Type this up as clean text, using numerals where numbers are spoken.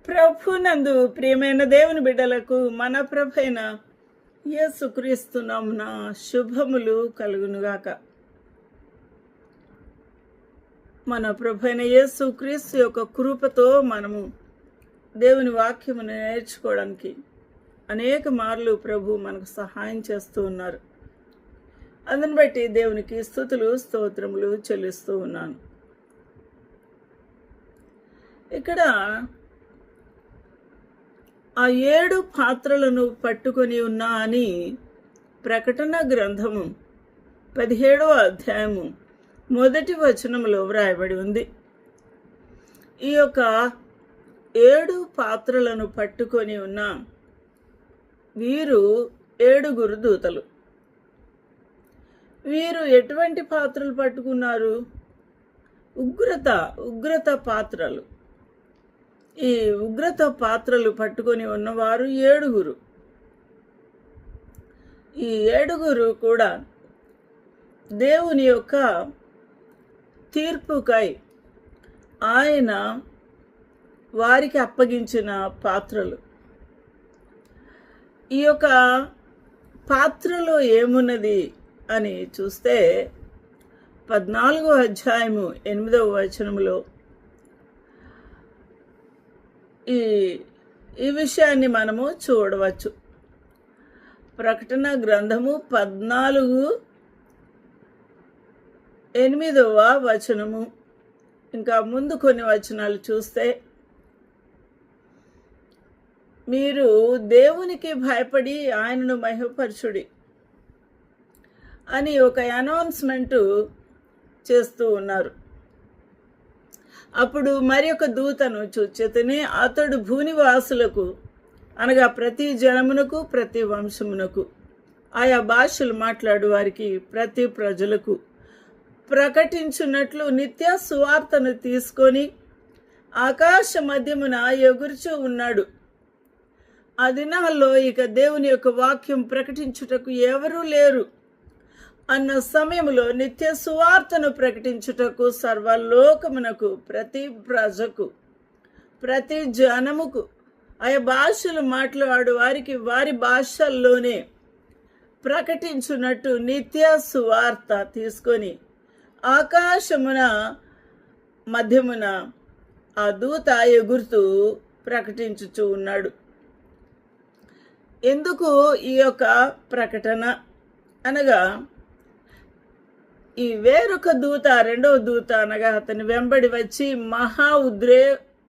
ప్రభునందు ప్రియమైన దేవుని బిడ్డలకు మన ప్రభైన యేసుక్రీస్తు నామమున శుభములు కలుగునుగాక. మన ప్రభైన యేసుక్రీస్తు యొక్క కృపతో మనము దేవుని వాక్యమును నేర్చుకోవడానికి అనేక మార్లు ప్రభు మనకు సహాయం చేస్తూ ఉన్నారు. అందుని బట్టి దేవునికి స్తుతులు స్తోత్రములు చెల్లిస్తూ ఉన్నాను. ఇక్కడ ఆ 7 పాత్రలను పట్టుకొని ఉన్నా అని ప్రకటన గ్రంథము 17వ అధ్యాయము 1వ వచనంలో వ్రాయబడి ఉంది. ఈ యొక్క 7 పాత్రలను పట్టుకొని ఉన్న వీరు 7 దూతలు. వీరు ఎటువంటి పాత్రలు పట్టుకున్నారు? ఉగ్రత పాత్రలు. ఈ ఉగ్రత పాత్రలు పట్టుకొని ఉన్నవారు 7. ఈ 7 కూడా దేవుని యొక్క తీర్పుకై ఆయన వారికి అప్పగించిన పాత్రలు. ఈ యొక్క పాత్రలో ఏమున్నది అని చూస్తే 14వ అధ్యాయము 8వ వచనంలో ఈ విషయాన్ని మనము చూడవచ్చు. ప్రకటన గ్రంథము 14:8వ వచనము ఇంకా ముందు కొన్ని వచనాలు చూస్తే, మీరు దేవునికి భయపడి ఆయనను మహిమపరచుడి అని ఒక అనౌన్స్మెంటు చేస్తూ ఉన్నారు. అప్పుడు మరి ఒక దూతను చూచెతిని. అతడు భూనివాసులకు అనగా ప్రతి జనమునకు, ప్రతి వంశమునకు, ఆయా భాషలు మాట్లాడు వారికి, ప్రతి ప్రజలకు ప్రకటించున్నట్లు నిత్య సువార్తను తీసుకొని ఆకాశ మధ్యమున ఎగురుచూ ఉన్నాడు. ఆ దినాల్లో ఇక దేవుని యొక్క వాక్యం ప్రకటించుటకు ఎవరూ లేరు అన్న సమయంలో నిత్య సువార్తను ప్రకటించుటకు సర్వలోకమునకు, ప్రతి ప్రజకు, ప్రతి జనముకు, ఆయా భాషలు మాట్లాడు వారికి వారి భాషల్లోనే ప్రకటించున్నట్టు నిత్య సువార్త తీసుకొని ఆకాశమున మధ్యమున ఆ దూత ఎగురుతూ ప్రకటించుచూ ఉన్నాడు. ఎందుకు ఈ యొక్క ప్రకటన అనగా, ఈ వేరొక దూత, 2వ దూత అనగా అతని వెంబడి వచ్చి